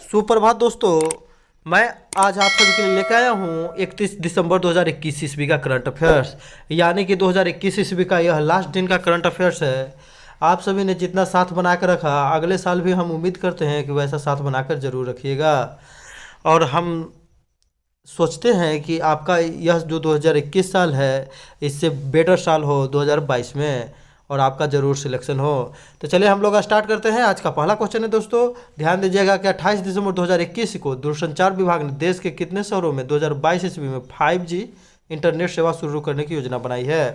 सुप्रभात दोस्तों। मैं आज आप सभी के लिए लेकर आया हूँ 31 दिसंबर 2021 ईस्वी का करंट अफेयर्स, यानी कि 2021 ईस्वी का यह लास्ट दिन का करंट अफेयर्स है। आप सभी ने जितना साथ बना कर रखा, अगले साल भी हम उम्मीद करते हैं कि वैसा साथ बनाकर ज़रूर रखिएगा। और हम सोचते हैं कि आपका यह जो 2021 साल है इससे बेटर साल हो 2022 में, और आपका ज़रूर सिलेक्शन हो। तो चलिए हम लोग स्टार्ट करते हैं। आज का पहला क्वेश्चन है दोस्तों, ध्यान दीजिएगा कि 28 दिसंबर 2021 को दूरसंचार विभाग ने देश के कितने शहरों में 2022 ईस्वी में 5G इंटरनेट सेवा शुरू करने की योजना बनाई है।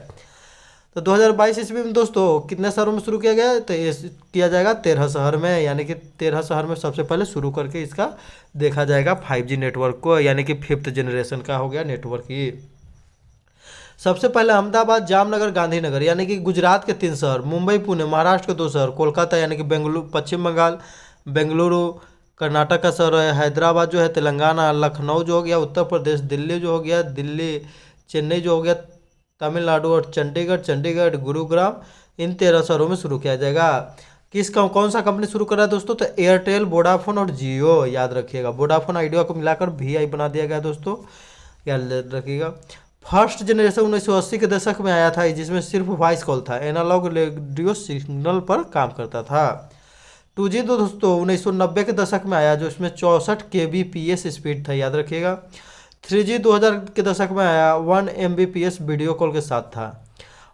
तो 2022 ईस्वी में दोस्तों कितने शहरों में शुरू किया गया है? तो ये किया जाएगा 13 शहर में, यानी कि 13 शहर में सबसे पहले शुरू करके इसका देखा जाएगा 5G नेटवर्क को, यानी कि 5th जनरेशन का हो गया नेटवर्क ही। सबसे पहले अहमदाबाद, जामनगर, गांधीनगर यानी कि गुजरात के 3 शहर, मुंबई, पुणे महाराष्ट्र के 2 शहर, कोलकाता यानी कि बेंगलुरु पश्चिम बंगाल, बेंगलुरु कर्नाटक का शहर है, हैदराबाद जो है तेलंगाना, लखनऊ जो हो गया उत्तर प्रदेश, दिल्ली जो हो गया दिल्ली, चेन्नई जो हो गया तमिलनाडु, और चंडीगढ़ गुरुग्राम, इन 13 शहरों में शुरू किया जाएगा। कौन सा कंपनी शुरू कर रहा है दोस्तों? तो एयरटेल, वोडाफोन और जियो, याद रखिएगा। वोडाफोन आइडिया को मिलाकर VI बना दिया गया दोस्तों, याद रखिएगा। फर्स्ट जनरेशन 1980 के दशक में आया था, जिसमें सिर्फ वॉइस कॉल था, एनालॉग रेडियो सिग्नल पर काम करता था। 2G दोस्तों 1990 के दशक में आया, जो इसमें 64 kbps स्पीड था, याद रखिएगा। 3G 2000 के दशक में आया, 1 Mbps वीडियो कॉल के साथ था।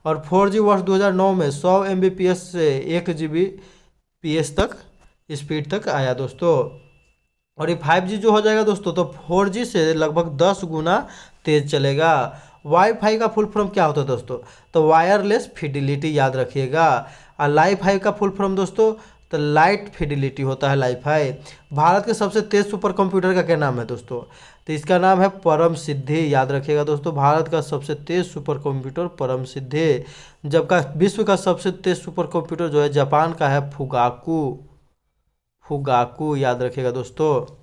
और 4G वर्ष 2009 में 100 Mbps से 1 Gbps तक स्पीड तक आया दोस्तों। और ये 5G जो हो जाएगा दोस्तों, तो 4G से लगभग 10 गुना तेज चलेगा। वाईफाई का फुल फॉर्म क्या होता है दोस्तों? तो वायरलेस फिडिलिटी, याद रखिएगा। और लाइफाई का फुल फॉर्म दोस्तों, तो लाइट फिडिलिटी होता है लाइफाई। भारत के सबसे तेज सुपर कंप्यूटर का क्या नाम है दोस्तों? तो इसका नाम है परम सिद्धि, याद रखिएगा दोस्तों। भारत का सबसे तेज सुपर कंप्यूटर परम सिद्धि, जबकि विश्व का सबसे तेज सुपर कंप्यूटर जो है जापान का है फुगाकू, याद रखिएगा दोस्तों।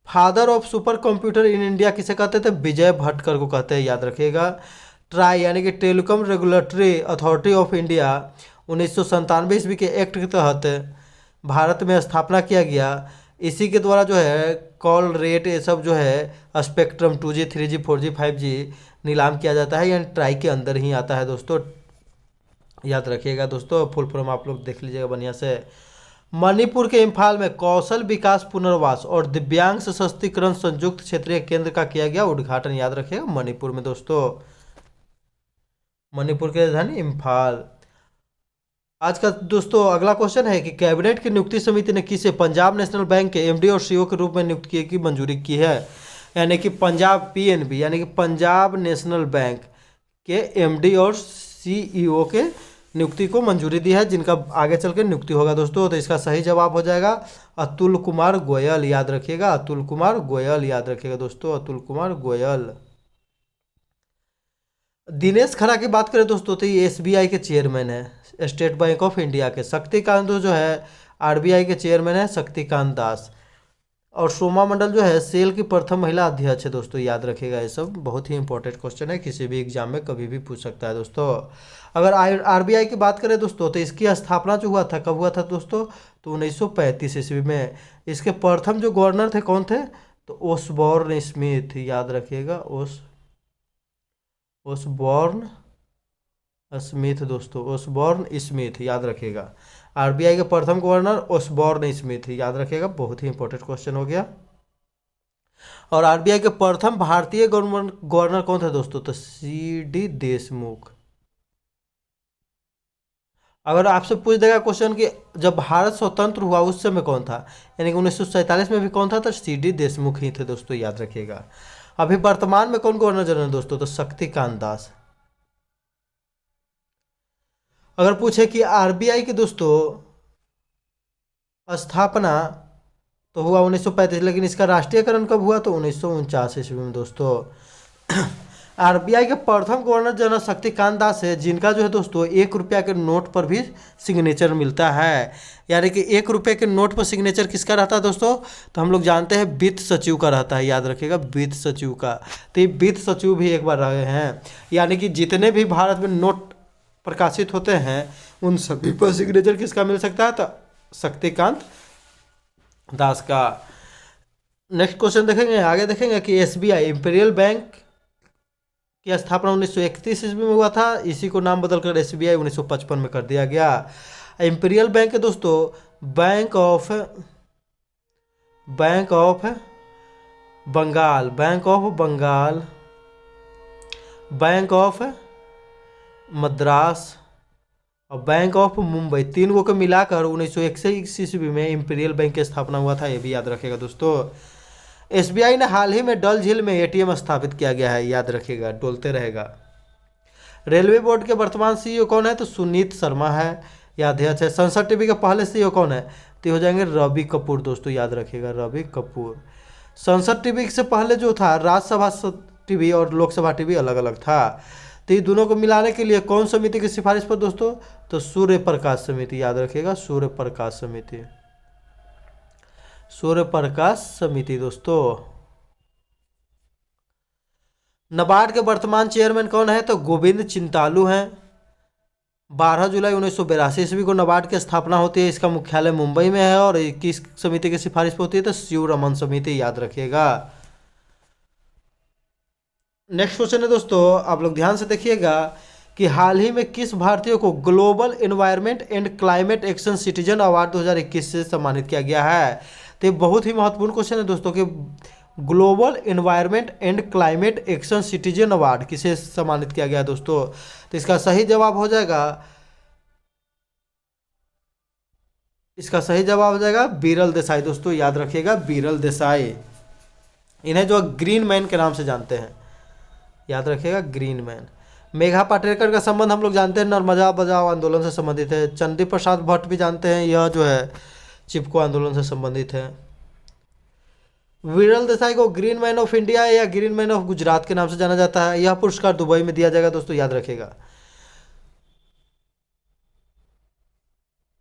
Father of super computer in India किसे कहते थे? विजय भटकर को कहते हैं, याद रखिएगा। ट्राई यानी कि telecom regulatory authority of India 1997 ईस्वी के एक्ट के तहत भारत में स्थापना किया गया। इसी के द्वारा जो है कॉल रेट ये सब जो है spectrum 2G 3G 4G 5G नीलाम किया जाता है, यानी ट्राई के अंदर ही आता है दोस्तों, याद रखिएगा दोस्तों। फुल फॉर्म आप लोग देख लीजिएगा बढ़िया से। मणिपुर के इम्फाल में कौशल विकास पुनर्वास और दिव्यांग सशक्तिकरण संयुक्त क्षेत्रीय केंद्र का किया गया उद्घाटन, याद रखिएगा। मणिपुर में दोस्तों, मणिपुर की राजधानी इम्फाल। आज का दोस्तों अगला क्वेश्चन है कि कैबिनेट की नियुक्ति समिति ने किसे पंजाब नेशनल बैंक के MD और CEO के रूप में नियुक्त किए की मंजूरी की है? यानी कि पंजाब PNB यानी कि पंजाब नेशनल बैंक के MD और CEO के नियुक्ति को मंजूरी दी है, जिनका आगे चल के नियुक्ति होगा दोस्तों। तो इसका सही जवाब हो जाएगा अतुल कुमार गोयल, याद रखिएगा। अतुल कुमार गोयल, याद रखिएगा दोस्तों, अतुल कुमार गोयल। दिनेश खरा की बात करें दोस्तों, तो ये SBI के चेयरमैन है, स्टेट बैंक ऑफ इंडिया के। शक्तिकांत जो है RBI के चेयरमैन है, शक्तिकांत दास। और सोमा मंडल जो है सेल की प्रथम महिला अध्यक्ष है दोस्तों, याद रखिएगा। ये सब बहुत ही इंपॉर्टेंट क्वेश्चन है, किसी भी एग्जाम में कभी भी पूछ सकता है दोस्तों। अगर RBI की बात करें दोस्तों, तो इसकी स्थापना जो हुआ था, कब हुआ था दोस्तों? तो 1935 ईस्वी में। इसके प्रथम जो गवर्नर थे कौन थे? तो ओसबॉर्न स्मिथ, याद रखिएगा। ओसबॉर्न स्मिथ दोस्तों, ओसबॉर्न स्मिथ, याद रखिएगा। RBI के प्रथम गवर्नर ओसबॉर्न स्मिथ, याद रखिएगा। बहुत ही इंपॉर्टेंट क्वेश्चन हो गया। और RBI के प्रथम भारतीय गवर्नर कौन थे दोस्तों? तो CD देशमुख। अगर आपसे पूछ देगा क्वेश्चन कि जब भारत स्वतंत्र हुआ उस समय कौन था, यानी कि 1947 में भी कौन था? तो CD देशमुख ही थे दोस्तों, याद रखिएगा। अभी वर्तमान में कौन गवर्नर जनरल दोस्तों? तो शक्तिकांत दास। अगर पूछे कि RBI की दोस्तों स्थापना तो हुआ 1935, लेकिन इसका राष्ट्रीयकरण कब हुआ? तो 1949 ईस्वी में दोस्तों। RBI के प्रथम गवर्नर जनरल शक्तिकांत दास है, जिनका जो है दोस्तों 1 रुपया के नोट पर भी सिग्नेचर मिलता है। यानी कि 1 रुपये के नोट पर सिग्नेचर किसका रहता है दोस्तों? तो हम लोग जानते हैं वित्त सचिव का रहता है, याद रखिएगा, वित्त सचिव का। तो ये वित्त सचिव भी एक बार रहे हैं, यानी कि जितने भी भारत में नोट प्रकाशित होते हैं उन सभी पर सिग्नेचर किसका मिल सकता है? तो शक्तिकांत दास का। नेक्स्ट क्वेश्चन देखेंगे, आगे देखेंगे कि एसबीआई इंपीरियल बैंक की स्थापना 1931 ईस्वी में हुआ था। इसी को नाम बदलकर एसबीआई 1955 में कर दिया गया। इंपीरियल बैंक है दोस्तों bank of bank of Bengal, bank of Bengal, bank of Madras और बैंक ऑफ मुंबई, तीन को मिलाकर 1961 ईस्वी में इंपीरियल बैंक की स्थापना हुआ था। ये भी याद रखिएगा दोस्तों। एसबीआई ने हाल ही में डल झील में एटीएम स्थापित किया गया है, याद रखिएगा, डोलते रहेगा। रेलवे बोर्ड के वर्तमान सीईओ कौन है? तो सुनीत शर्मा है, याद है। अच्छा, संसद टीवी के पहले सीईओ कौन है? तो हो जाएंगे रवि कपूर दोस्तों, याद रखिएगा, रवि कपूर। संसद टीवी से पहले जो था राज्यसभा टीवी और लोकसभा टीवी अलग अलग था। तो ये दोनों को मिलाने के लिए कौन समिति की सिफारिश पर दोस्तों? तो सूर्य प्रकाश समिति, याद रखिएगा, सूर्य प्रकाश समिति, सूर्य प्रकाश समिति दोस्तों। नाबार्ड के वर्तमान चेयरमैन कौन है? तो गोविंद चिंतालू हैं। 12 जुलाई 1982 ईस्वी को नाबार्ड की स्थापना होती है। इसका मुख्यालय मुंबई में है और किस समिति की सिफारिश पर होती है? तो शिव रमन समिति, याद रखिएगा। नेक्स्ट क्वेश्चन है दोस्तों, आप लोग ध्यान से देखिएगा कि हाल ही में किस भारतीय को global environment and climate action citizen award 2021 से सम्मानित किया गया है? तो ये बहुत ही महत्वपूर्ण क्वेश्चन है दोस्तों कि global environment and climate action citizen award किसे सम्मानित किया गया है दोस्तों? तो इसका सही जवाब हो जाएगा, इसका सही जवाब हो जाएगा बीरल देसाई दोस्तों, याद रखिएगा, बीरल देसाई। इन्हें जो ग्रीन मैन के नाम से जानते हैं, याद रखिएगा, ग्रीन मैन। मेघा पाटेकर का संबंध हम लोग जानते हैं नर्मदा बचाओ आंदोलन से संबंधित है। चंदी प्रसाद भट्ट भी जानते हैं, यह जो है चिपको आंदोलन से संबंधित है। विरल देसाई को ग्रीन मैन ऑफ इंडिया या ग्रीन मैन ऑफ गुजरात के नाम से जाना जाता है। यह पुरस्कार दुबई में दिया जाएगा दोस्तों, याद रखिएगा।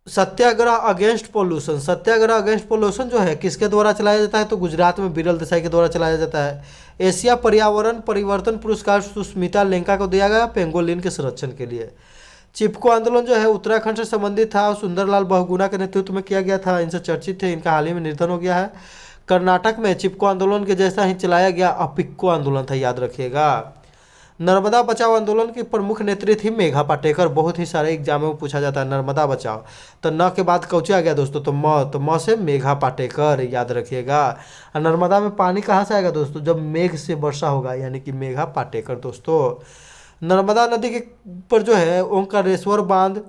सत्याग्रह अगेंस्ट पोल्यूशन, सत्याग्रह अगेंस्ट पोल्यूशन जो है किसके द्वारा चलाया जाता है? तो गुजरात में बिरल देसाई के द्वारा चलाया जाता है। एशिया पर्यावरण परिवर्तन पुरस्कार सुष्मिता लेंका को दिया गया पेंगोलिन के संरक्षण के लिए। चिपको आंदोलन जो है उत्तराखंड से संबंधित था, सुंदरलाल बहुगुणा के नेतृत्व में किया गया था, इनसे चर्चित थे, इनका हाल ही में निधन हो गया है। कर्नाटक में चिपको आंदोलन के जैसा ही चलाया गया अपिक्को आंदोलन था, याद रखिएगा। नर्मदा बचाओ आंदोलन की प्रमुख नेत्री थी मेघा पाटेकर, बहुत ही सारे एग्जाम में पूछा जाता है नर्मदा बचाओ। तो न के बाद कौचे आ गया दोस्तों? तो म से मेघा पाटेकर, याद रखिएगा। और नर्मदा में पानी कहाँ से आएगा दोस्तों? जब मेघ से वर्षा होगा, यानी कि मेघा पाटेकर दोस्तों। नर्मदा नदी के पर जो है ओंकारेश्वर बांध,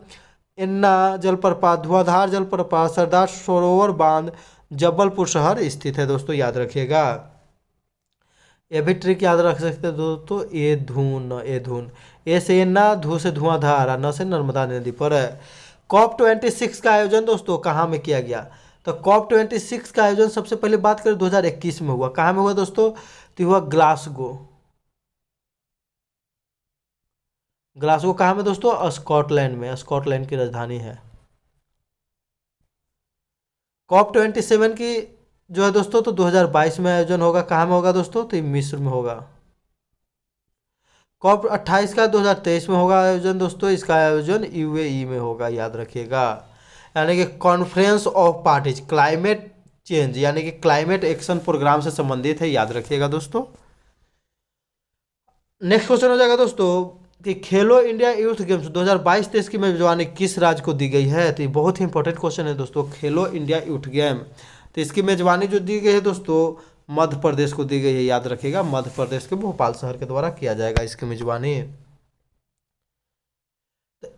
एन्ना जलप्रपात, धुआंधार जलप्रपात, सरदार सरोवर बांध जबलपुर शहर स्थित है दोस्तों, याद रखिएगा। ये भी ट्रिक याद रख सकते हैं दोस्तों, ए धून, ए धून, ए से एन्ना, धू से धुआंधार, न से नर्मदा नदी पर है। कॉप 26 का आयोजन दोस्तों कहाँ में किया गया? तो कॉप 26 का आयोजन सबसे पहले बात करें 2021 में हुआ। कहाँ में हुआ दोस्तों? तो हुआ ग्लासगो। ग्लासगो कहाँ में दोस्तों? स्कॉटलैंड में, स्कॉटलैंड की राजधानी है। कॉप 27 की जो है दोस्तों तो 2022 में आयोजन होगा। कहाँ में होगा दोस्तों? तो मिस्र में होगा। कॉप 28 का 2023 में होगा आयोजन दोस्तों, इसका आयोजन यूएई में होगा, याद रखिएगा। यानी कि conference of parties climate change, यानी कि क्लाइमेट एक्शन प्रोग्राम से संबंधित है, याद रखिएगा दोस्तों। नेक्स्ट क्वेश्चन हो जाएगा दोस्तों कि खेलो इंडिया यूथ गेम्स 2022-23 की मेजबानी किस राज्य को दी गई है? तो ये बहुत ही इंपॉर्टेंट क्वेश्चन है दोस्तों, खेलो इंडिया यूथ गेम। तो इसकी मेजबानी जो दी गई है दोस्तों मध्य प्रदेश को दी गई है, याद रखिएगा, मध्य प्रदेश के भोपाल शहर के द्वारा किया जाएगा इसकी मेजबानी।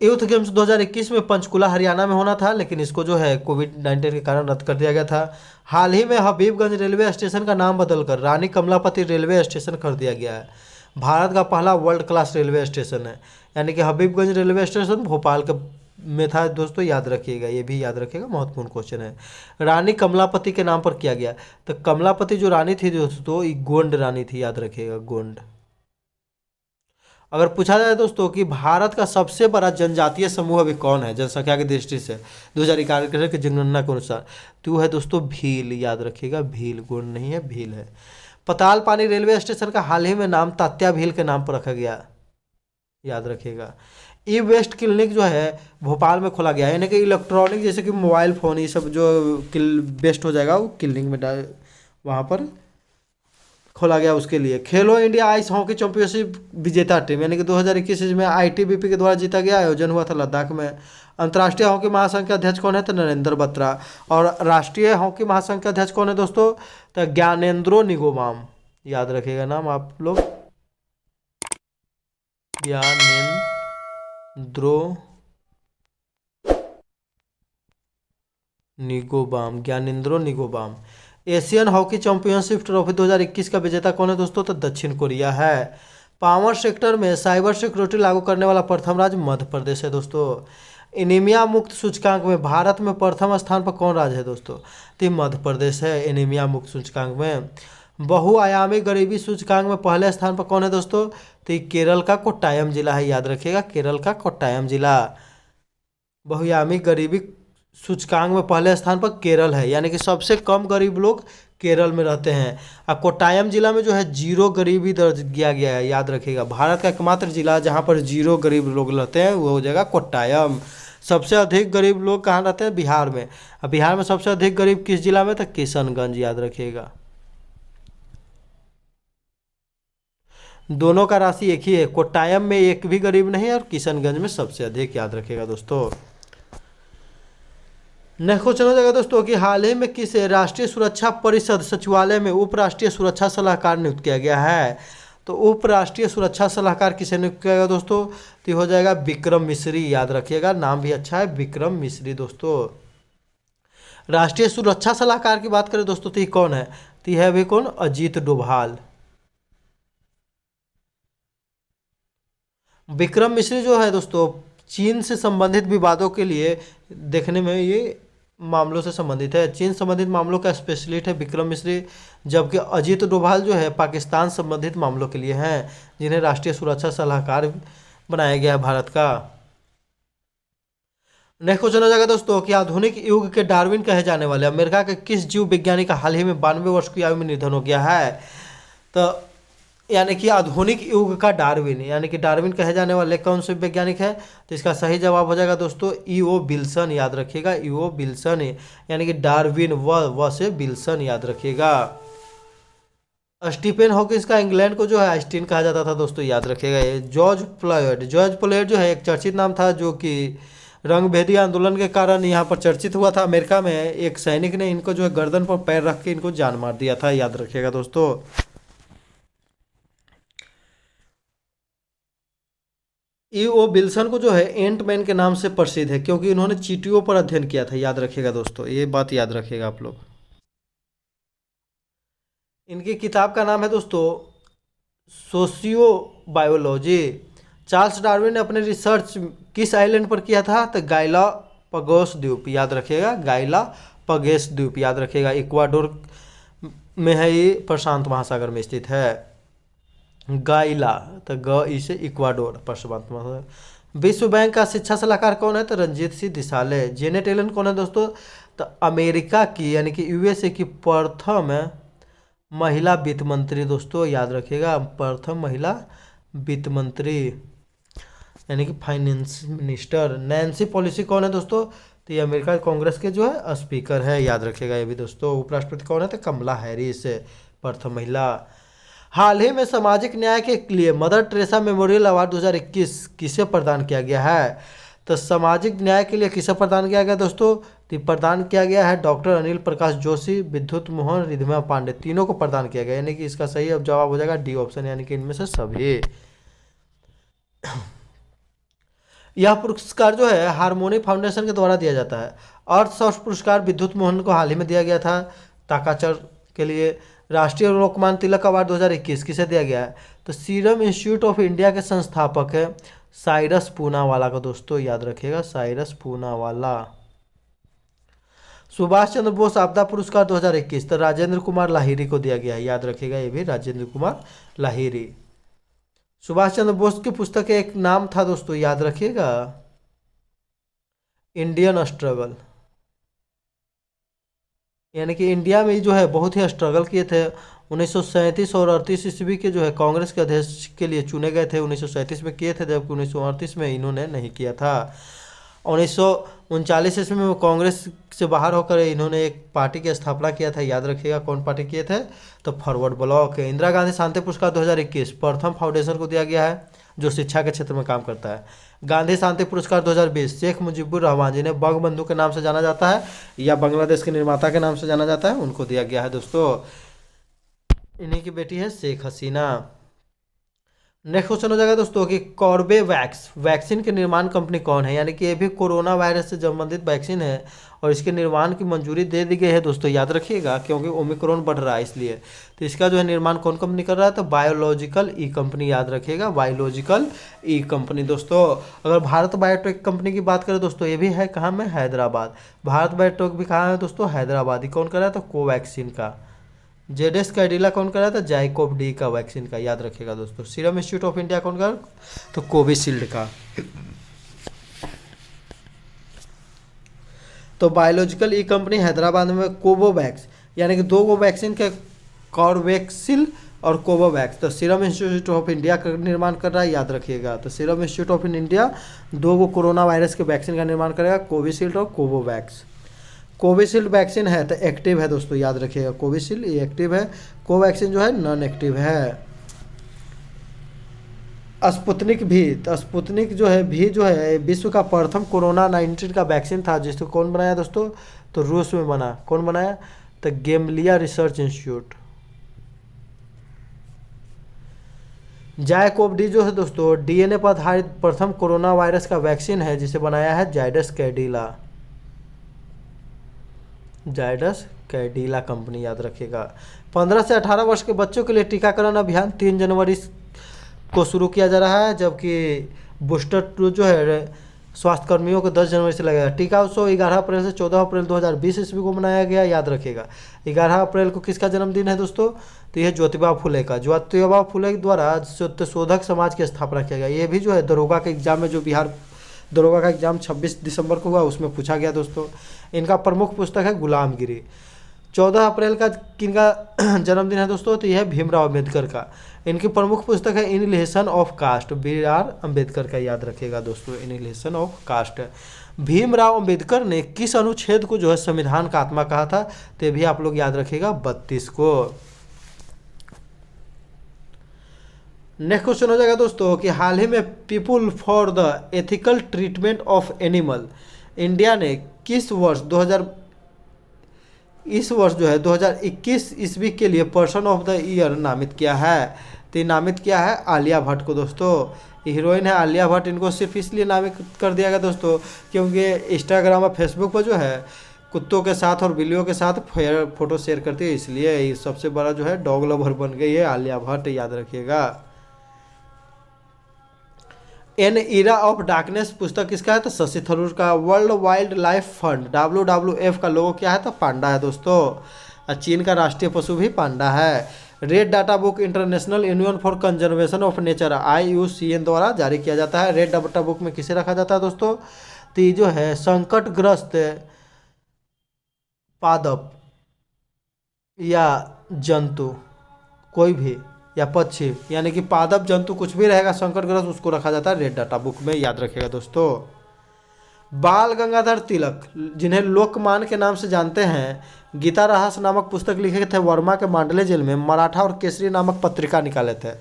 यूथ गेम्स 2021 में पंचकुला हरियाणा में होना था, लेकिन इसको जो है कोविड-19 के कारण रद्द कर दिया गया था। हाल ही में हबीबगंज रेलवे स्टेशन का नाम बदलकर रानी कमलापति रेलवे स्टेशन कर दिया गया है। भारत का पहला वर्ल्ड क्लास रेलवे स्टेशन है, यानी कि हबीबगंज रेलवे स्टेशन भोपाल के में था दोस्तों, याद रखिएगा, ये भी याद रखिएगा, महत्वपूर्ण क्वेश्चन है। रानी कमलापति के नाम पर किया गया। तो कमलापति जो रानी थी दोस्तों ये गोंड रानी थी, याद रखिएगा, गोंड। अगर पूछा जाए दोस्तों कि भारत का सबसे बड़ा जनजातीय समूह अभी कौन है जनसंख्या की दृष्टि से 2011 की जनगणना के अनुसार? तो है दोस्तों भील, याद रखिएगा, भील, गोंड नहीं है, भील है। पतालपानी रेलवे स्टेशन का हाल ही में नाम तात्या भील के नाम पर रखा गया, याद रखिएगा। ई वेस्ट क्लिनिक जो है भोपाल में खोला गया है, यानी कि इलेक्ट्रॉनिक जैसे कि मोबाइल फ़ोन ये सब जो वेस्ट हो जाएगा वो क्लिनिक में वहाँ पर खोला गया उसके लिए। खेलो इंडिया आइस हॉकी चैंपियनशिप विजेता टीम, यानी कि 2021 में आईटीबीपी के द्वारा जीता गया, आयोजन हुआ था लद्दाख में। अंतर्राष्ट्रीय हॉकी महासंघ के अध्यक्ष कौन है? तो नरेंद्र बत्रा। और राष्ट्रीय हॉकी महासंघ के अध्यक्ष कौन है दोस्तों? तो ज्ञानेंद्रो निंगोबाम, याद रखिएगा नाम आप लोग, Gyanendro Ningombam, Gyanendro Ningombam. Asian hockey championship trophy 2021 का विजेता कौन है दोस्तों? तो दक्षिण कोरिया है। पावर सेक्टर में साइबर सिक्योरिटी लागू करने वाला प्रथम राज्य मध्य प्रदेश है दोस्तों। एनीमिया मुक्त सूचकांक में भारत में प्रथम स्थान पर कौन राज्य है दोस्तों? तो मध्य प्रदेश है एनीमिया मुक्त सूचकांक में। बहुआयामी गरीबी सूचकांक में पहले स्थान पर कौन है दोस्तों? तो केरल का कोट्टायम जिला है, याद रखिएगा, केरल का कोट्टायम जिला। बहुआयामी गरीबी सूचकांक में पहले स्थान पर केरल है, यानी कि सबसे कम गरीब लोग केरल में रहते हैं। और कोट्टायम जिला में जो है जीरो गरीबी दर्ज किया गया है, याद रखिएगा। भारत का एकमात्र जिला जहाँ पर जीरो गरीब लोग रहते हैं वो हो जाएगा कोट्टायम। सबसे अधिक गरीब लोग कहाँ रहते हैं? बिहार में। अब बिहार में सबसे अधिक गरीब किस जिला में? तो किशनगंज, याद रखिएगा। दोनों का राशि एक ही है, कोट्टायम में एक भी गरीब नहीं है और किशनगंज में सबसे अधिक, याद रखिएगा दोस्तों। नेक्स्ट क्वेश्चन हो जाएगा दोस्तों कि हाल ही में किस राष्ट्रीय सुरक्षा परिषद सचिवालय में उप राष्ट्रीय सुरक्षा सलाहकार नियुक्त किया गया है? तो उप राष्ट्रीय सुरक्षा सलाहकार किसे नियुक्त किया गया दोस्तों? तो हो जाएगा विक्रम मिश्री, याद रखिएगा, नाम भी अच्छा है, विक्रम मिश्री दोस्तों। राष्ट्रीय सुरक्षा सलाहकार की बात करें दोस्तों तो ये कौन है? तो है अभी कौन? अजीत डोभाल। विक्रम मिश्री जो है दोस्तों चीन से संबंधित विवादों के लिए देखने में ये मामलों से संबंधित है, चीन संबंधित मामलों का स्पेशलिस्ट है विक्रम मिश्री। जबकि अजीत डोभाल जो है पाकिस्तान संबंधित मामलों के लिए हैं, जिन्हें राष्ट्रीय सुरक्षा सलाहकार बनाया गया है भारत का। नेक्स्ट क्वेश्चन हो जाएगा दोस्तों कि आधुनिक युग के डार्विन कहे जाने वाले अमेरिका के किस जीव विज्ञानी का हाल ही में 92 वर्ष की आयु में निधन हो गया है? तो यानी कि आधुनिक युग का डार्विन, यानी कि डार्विन कहे जाने वाले कौन से वैज्ञानिक है? तो इसका सही जवाब हो जाएगा दोस्तों ई.ओ. विल्सन, याद रखिएगा, ई.ओ. विल्सन, यानी कि डार्विन व से विल्सन, याद रखिएगा। स्टीफन हॉकिंस का इंग्लैंड को जो है आइंस्टीन कहा जाता था दोस्तों, याद रखिएगा। ये जॉर्ज प्लॉयड जो है एक चर्चित नाम था, जो कि रंगभेदी आंदोलन के कारण यहाँ पर चर्चित हुआ था। अमेरिका में एक सैनिक ने इनको जो है गर्दन पर पैर रख के इनको जान मार दिया था, याद रखिएगा दोस्तों। ई.ओ. विल्सन को जो है एंट मैन के नाम से प्रसिद्ध है क्योंकि इन्होंने चींटियों पर अध्ययन किया था, याद रखिएगा दोस्तों, ये बात याद रखिएगा आप लोग। इनकी किताब का नाम है दोस्तों सोशियो बायोलॉजी। चार्ल्स डार्विन ने अपने रिसर्च किस आइलैंड पर किया था? तो गाइला पगोस द्वीप, याद रखिएगा, गाइला पगेस द्वीप, याद रखिएगा, इक्वाडोर में है, ये प्रशांत महासागर में स्थित है। गाइला तो ग इसे इक्वाडोर, प्रशांत महासागर। विश्व बैंक का शिक्षा सलाहकार कौन है? तो रंजीत सिंह दिसाले। जेनेट एलन कौन है दोस्तों? तो अमेरिका की यानी कि यूएसए की प्रथम महिला वित्त मंत्री दोस्तों, याद रखिएगा, प्रथम महिला वित्त मंत्री यानी कि फाइनेंस मिनिस्टर। नैन्सी पॉलिसी कौन है दोस्तों? तो ये अमेरिका कांग्रेस के जो है स्पीकर है, याद रखिएगा ये भी दोस्तों। उपराष्ट्रपति कौन है? तो कमला हैरिस, प्रथम महिला। हाल ही में सामाजिक न्याय के लिए मदर टेरेसा मेमोरियल अवार्ड 2021 किसे प्रदान किया गया है? तो सामाजिक न्याय के लिए किसे प्रदान किया गया दोस्तों? तो प्रदान किया गया है डॉक्टर अनिल प्रकाश जोशी, विद्युत मोहन, रिधिमा पांडे, तीनों को प्रदान किया गया, यानी कि इसका सही अब जवाब हो जाएगा डी ऑप्शन, यानी कि इनमें से सभी। यह पुरस्कार जो है हारमोनी फाउंडेशन के द्वारा दिया जाता है। अर्थशास्त्र पुरस्कार विद्युत मोहन को हाल ही में दिया गया था ताकाचर के लिए। राष्ट्रीय लोकमान्य तिलक अवार्ड 2021 किसे दिया गया है? तो सीरम इंस्टीट्यूट ऑफ इंडिया के संस्थापक है साइरस पूनावाला को दोस्तों, याद रखिएगा, साइरस पूनावाला। सुभाष चंद्र बोस आपदा पुरस्कार 2021 तो राजेंद्र कुमार लाहिरी को दिया गया है, याद रखिएगा, ये भी राजेंद्र कुमार लाहिरी। सुभाष चंद्र बोस की पुस्तक का एक नाम था दोस्तों, याद रखिएगा, इंडियन स्ट्रगल, यानी कि इंडिया में जो है बहुत ही स्ट्रगल किए थे। 1937 और 38 ईस्वी के जो है कांग्रेस के अध्यक्ष के लिए चुने गए थे, 1937 में किए थे, जबकि 1938 में इन्होंने नहीं किया था। 1939 ईस्वी में कांग्रेस से बाहर होकर इन्होंने एक पार्टी की स्थापना किया था, याद रखिएगा कौन पार्टी किए थे, तो फॉरवर्ड ब्लॉक। इंदिरा गांधी शांति पुरस्कार 2021 प्रथम फाउंडेशन को दिया गया है जो शिक्षा के क्षेत्र में काम करता है। गांधी शांति पुरस्कार 2020 शेख मुजीबुर रहमान जिन्हें बंगबंधु के नाम से जाना जाता है या बांग्लादेश के निर्माता के नाम से जाना जाता है, उनको दिया गया है दोस्तों। इन्हीं की बेटी है शेख हसीना। नेक्स्ट क्वेश्चन हो जाएगा दोस्तों कि कॉर्बेवैक्स वैक्सीन के निर्माण कंपनी कौन है, यानी कि ये भी कोरोना वायरस से संबंधित वैक्सीन है और इसके निर्माण की मंजूरी दे दी गई है दोस्तों, याद रखिएगा क्योंकि ओमिक्रॉन बढ़ रहा है इसलिए। तो इसका जो है निर्माण कौन कंपनी कर रहा है, तो बायोलॉजिकल ई कंपनी, याद रखिएगा बायोलॉजिकल ई कंपनी दोस्तों। अगर भारत बायोटेक कंपनी की बात करें दोस्तों, ये भी है कहाँ में, हैदराबाद। भारत बायोटेक भी कहाँ है दोस्तों, हैदराबाद। ही कौन कर रहा है, तो कोवैक्सीन का। जेडेस कैडिला कौन कर रहा था, जाइकोव डी का वैक्सीन का, याद रखिएगा दोस्तों। सीरम इंस्टीट्यूट ऑफ इंडिया कौन कर, तो कोविशील्ड का। तो बायोलॉजिकल ई कंपनी हैदराबाद में कोवोवैक्स, यानी कि दो वैक्सीन के, कॉर्वेक्सिल और कोवोवैक्स। तो सीरम इंस्टीट्यूट ऑफ इंडिया का निर्माण कर रहा है, याद रखिएगा। तो सीरम इंस्टीट्यूट ऑफ इंडिया दो कोरोना वायरस के वैक्सीन का निर्माण करेगा, कोविशील्ड और कोवोवैक्स। कोविशील्ड वैक्सीन है तो एक्टिव है दोस्तों, याद रखिएगा कोविशील्ड ये एक्टिव है, कोवैक्सीन जो है नॉन एक्टिव है। स्पुतनिक भी, तो स्पुतनिक जो है भी जो है विश्व का प्रथम कोरोना 19 का वैक्सीन था, जिसको कौन बनाया दोस्तों, तो रूस में बना। कौन बनाया, तो गेमलिया रिसर्च इंस्टीट्यूट। जाइकोव डी जो है दोस्तों डीएनए पर आधारित प्रथम कोरोना वायरस का वैक्सीन है, जिसे बनाया है जाइडस कैडिला, जाइडस कैडिला कंपनी, याद रखिएगा। 15 से 18 वर्ष के बच्चों के लिए टीकाकरण अभियान 3 जनवरी को शुरू किया जा रहा है, जबकि बूस्टर डोज जो है स्वास्थ्य कर्मियों को 10 जनवरी से लगेगा। टीका उत्सव 11 अप्रैल से 14 अप्रैल 2020 ईस्वी को मनाया गया, याद रखिएगा। 11 अप्रैल को किसका जन्मदिन है दोस्तों, तो यह ज्योतिबा फुले का। ज्योतिबा फुले द्वारा सत्यशोधक समाज की स्थापना किया गया। ये भी जो है दरोगा के एग्जाम में, जो बिहार दरोगा का एग्जाम 26 दिसंबर को हुआ, उसमें पूछा गया दोस्तों। इनका प्रमुख पुस्तक है गुलामगिरी। 14 अप्रैल का किनका जन्मदिन है दोस्तों, तो यह है भीमराव अम्बेडकर का। इनकी प्रमुख पुस्तक है inhalation of cast, BR Ambedkar का, याद रखिएगा दोस्तों inhalation of cast. Bhimrao Ambedkar ने किस अनुच्छेद को जो है संविधान का आत्मा कहा था, तो भी आप लोग याद रखिएगा 32 को। नेक्स्ट क्वेश्चन हो जाएगा दोस्तों कि हाल ही में people for the ethical treatment of animal India ने किस वर्ष इस वर्ष जो है 2021 ईस्वी के लिए पर्सन ऑफ द ईयर नामित किया है, तो नामित किया है आलिया भट्ट को दोस्तों। हीरोइन है आलिया भट्ट, इनको सिर्फ इसलिए नामित कर दिया गया दोस्तों क्योंकि इंस्टाग्राम और फेसबुक पर जो है कुत्तों के साथ और बिल्लियों के साथ फोटो शेयर करती है, इसलिए सबसे बड़ा जो है डॉग लवर बन गई है आलिया भट्ट, याद रखिएगा। एन इरा ऑफ डार्कनेस पुस्तक किसका है, तो शशि थरूर का। World wild life fund WWF का लोगो क्या है, तो पांडा है दोस्तों। चीन का राष्ट्रीय पशु भी पांडा है। Red data book international union for conservation of nature IUCN द्वारा जारी किया जाता है। रेड डाटा बुक में किसे रखा जाता है दोस्तों, तो ये जो है संकटग्रस्त पादप या जंतु कोई भी या पक्षी, यानी कि पादप जंतु कुछ भी रहेगा संकटग्रस्त, उसको रखा जाता है रेड डाटा बुक में, याद रखिएगा दोस्तों। बाल गंगाधर तिलक जिन्हें लोकमान के नाम से जानते हैं, गीता रहस्य नामक पुस्तक लिखे थे वर्मा के मांडले जेल में। मराठा और केसरी नामक पत्रिका निकाले थे,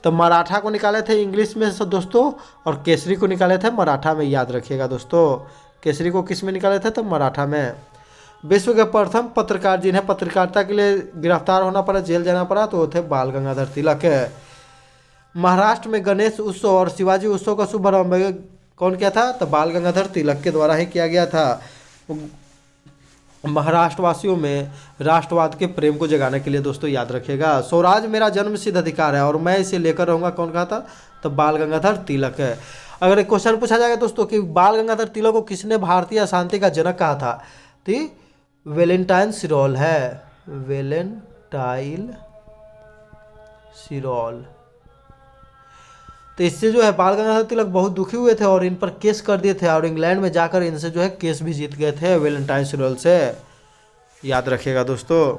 तो मराठा को निकाले थे इंग्लिश में दोस्तों और केसरी को निकाले थे मराठा में, याद रखिएगा दोस्तों। केसरी को किस में निकाले थे, तो मराठा में। विश्व के प्रथम पत्रकार जिन्हें पत्रकारिता के लिए गिरफ्तार होना पड़ा, जेल जाना पड़ा, तो वो थे बाल गंगाधर तिलक। महाराष्ट्र में गणेश उत्सव और शिवाजी उत्सव का शुभारंभ कौन किया था, तो बाल गंगाधर तिलक के द्वारा ही किया गया था। महाराष्ट्रवासियों में राष्ट्रवाद के प्रेम को जगाने के लिए दोस्तों, याद रखिएगा। स्वराज मेरा जन्मसिद्ध अधिकार है और मैं इसे लेकर रहूँगा, कौन कहा था, तो बाल गंगाधर तिलक है। अगर एक क्वेश्चन पूछा जाएगा दोस्तों कि बाल गंगाधर तिलक को किसने भारतीय अशांति का जनक कहा था, तो वेलेंटाइन सिरोल है, वेलेंटाइन सिरोल। तो इससे जो है बाल गंगाधर तिलक बहुत दुखी हुए थे और इन पर केस कर दिए थे और इंग्लैंड में जाकर इनसे जो है केस भी जीत गए थे वेलेंटाइन सिरोल से, याद रखिएगा दोस्तों।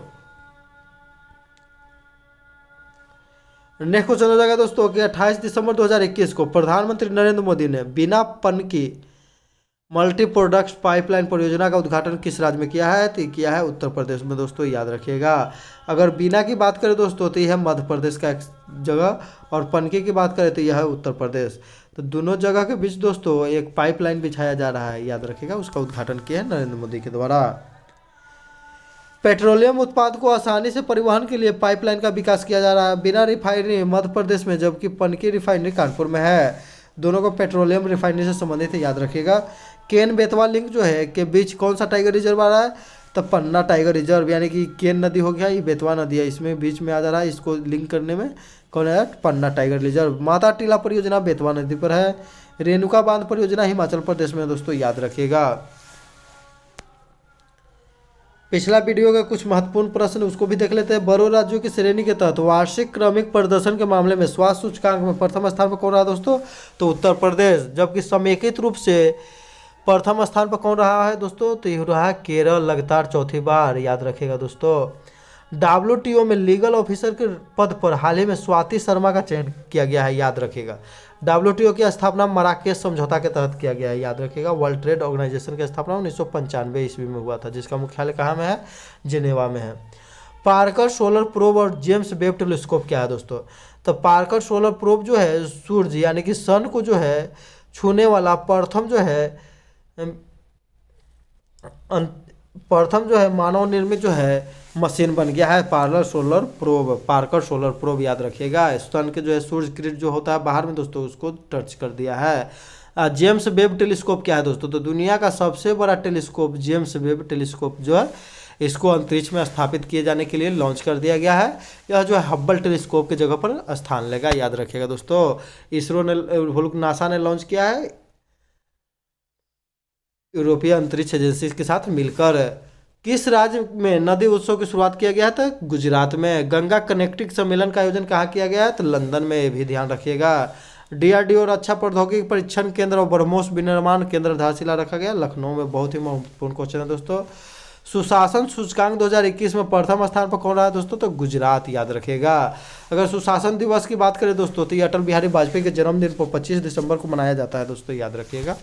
नेक्स्ट क्वेश्चन हो जाएगा दोस्तों कि 28 दिसंबर 2021 को प्रधानमंत्री नरेंद्र मोदी ने बिना पनकी मल्टी प्रोडक्ट्स पाइपलाइन परियोजना का उद्घाटन किस राज्य में किया है? तो ये किया है उत्तर प्रदेश में दोस्तों, याद रखिएगा। अगर बीना की बात करें दोस्तों तो यह है मध्य प्रदेश का एक जगह, और पनकी की बात करें तो यह है उत्तर प्रदेश। तो दोनों जगह के बीच दोस्तों एक पाइपलाइन बिछाया जा रहा है, याद रखिएगा। उसका उद्घाटन किया है नरेंद्र मोदी के द्वारा। पेट्रोलियम उत्पाद को आसानी से परिवहन के लिए पाइपलाइन का विकास किया जा रहा है। बिना रिफाइनरी मध्य प्रदेश में, जबकि पनकी रिफाइनरी कानपुर में है। दोनों को पेट्रोलियम रिफाइनरी से संबंधित है, याद रखिएगा। केन बेतवा लिंक जो है के बीच कौन सा टाइगर रिजर्व आ रहा है? तो पन्ना टाइगर रिजर्व, यानी कि केन नदी हो गया, ये बेतवा नदी है, इसमें बीच में आ जा रहा है। इसको लिंक करने में कौन है? पन्ना टाइगर रिजर्व। माता टीला परियोजना बेतवा नदी पर है। रेणुका बांध परियोजना हिमाचल प्रदेश में दोस्तों, याद रखिएगा। पिछला वीडियो के कुछ महत्वपूर्ण प्रश्न उसको भी देख लेते हैं। बड़ों राज्यों की श्रेणी के तहत वार्षिक क्रमिक प्रदर्शन के मामले में स्वास्थ्य सूचकांक में प्रथम स्थान पर कौन रहा दोस्तों? तो उत्तर प्रदेश। जबकि समेकित रूप से प्रथम स्थान पर कौन रहा है दोस्तों? तो ये रहा केरल, लगातार चौथी बार, याद रखिएगा दोस्तों। WTO में लीगल ऑफिसर के पद पर हाल ही में स्वाति शर्मा का चयन किया गया है, याद रखिएगा। WTO की स्थापना मराकेश समझौता के तहत किया गया है, याद रखिएगा। वर्ल्ड ट्रेड ऑर्गेनाइजेशन की स्थापना 1995 ईस्वी में हुआ था, जिसका मुख्यालय कहाँ में है? जिनेवा में है। पार्कर सोलर प्रोब और जेम्स वेब टेलीस्कोप क्या है दोस्तों? तो पार्कर सोलर प्रोब जो है सूर्य यानी कि सन को जो है छूने वाला प्रथम जो है मानव निर्मित जो है मशीन बन गया है। पार्कर सोलर प्रोब, याद रखिएगा। सन के जो है सूर्य किरण जो होता है बाहर में दोस्तों, उसको टच कर दिया है। जेम्स वेब टेलीस्कोप क्या है दोस्तों? तो दुनिया का सबसे बड़ा टेलीस्कोप जेम्स वेब टेलीस्कोप जो है, इसको अंतरिक्ष में स्थापित किए जाने के लिए लॉन्च कर दिया गया है। यह जो है हब्बल टेलीस्कोप की जगह पर स्थान लेगा, याद रखिएगा दोस्तों। इसरो ने, नासा ने लॉन्च किया है यूरोपीय अंतरिक्ष एजेंसी के साथ मिलकर। किस राज्य में नदी उत्सव की शुरुआत किया गया था? गुजरात में। गंगा कनेक्टिंग सम्मेलन का आयोजन कहाँ किया गया है? तो लंदन में, भी ध्यान रखिएगा। DRDO और रक्षा प्रौद्योगिकी परीक्षण केंद्र और ब्रह्मोस विनिर्माण केंद्र आधारशिला रखा गया लखनऊ में। बहुत ही महत्वपूर्ण क्वेश्चन है दोस्तों। सुशासन सूचकांक 2021 में प्रथम स्थान पर कौन रहा है दोस्तों? तो गुजरात, याद रखिएगा। अगर सुशासन दिवस की बात करें दोस्तों तो ये अटल बिहारी वाजपेयी के जन्मदिन पर 25 दिसंबर को मनाया जाता है दोस्तों, याद रखिएगा।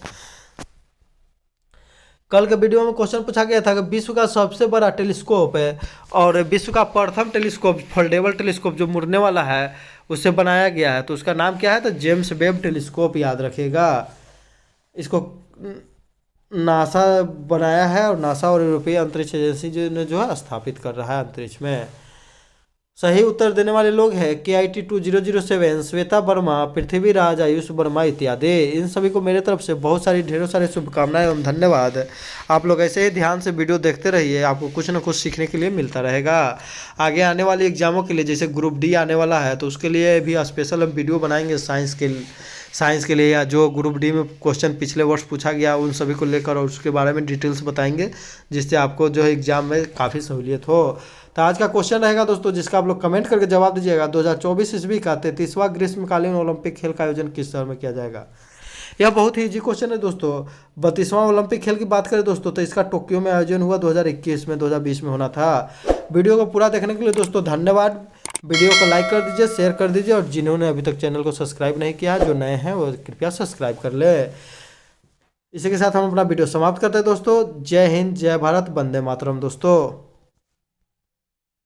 कल के वीडियो में क्वेश्चन पूछा गया था कि विश्व का सबसे बड़ा टेलीस्कोप है और विश्व का प्रथम टेलीस्कोप, फोल्डेबल टेलीस्कोप जो मुड़ने वाला है, उससे बनाया गया है, तो उसका नाम क्या है? तो जेम्स वेब टेलीस्कोप, याद रखिएगा। इसको नासा बनाया है और नासा और यूरोपीय अंतरिक्ष एजेंसी जो है स्थापित कर रहा है अंतरिक्ष में। सही उत्तर देने वाले लोग हैं KIT 2007, श्वेता वर्मा, पृथ्वीराज, आयुष वर्मा इत्यादि। इन सभी को मेरे तरफ से बहुत सारी ढेरों सारी शुभकामनाएं एवं धन्यवाद। आप लोग ऐसे ही ध्यान से वीडियो देखते रहिए, आपको कुछ ना कुछ सीखने के लिए मिलता रहेगा। आगे आने वाली एग्जामों के लिए, जैसे ग्रुप D आने वाला है, तो उसके लिए भी स्पेशल हम वीडियो बनाएंगे साइंस के लिए, या जो ग्रुप D में क्वेश्चन पिछले वर्ष पूछा गया उन सभी को लेकर, और उसके बारे में डिटेल्स बताएंगे, जिससे आपको जो है एग्जाम में काफ़ी सहूलियत हो। तो आज का क्वेश्चन रहेगा दोस्तों, जिसका आप लोग कमेंट करके जवाब दीजिएगा। 2024 ईस्वी का 33वां ग्रीष्मकालीन ओलंपिक खेल का आयोजन किस शहर में किया जाएगा? यह बहुत ही इजी क्वेश्चन है दोस्तों। 32वां ओलंपिक खेल की बात करें दोस्तों तो इसका टोक्यो में आयोजन हुआ 2021 में, 2020 में होना था। वीडियो को पूरा देखने के लिए दोस्तों धन्यवाद। वीडियो को लाइक कर दीजिए, शेयर कर दीजिए, और जिन्होंने अभी तक चैनल को सब्सक्राइब नहीं किया, जो नए हैं वो कृपया सब्सक्राइब कर ले। इसी के साथ हम अपना वीडियो समाप्त करते हैं दोस्तों। जय हिंद, जय भारत, वंदे मातरम दोस्तों।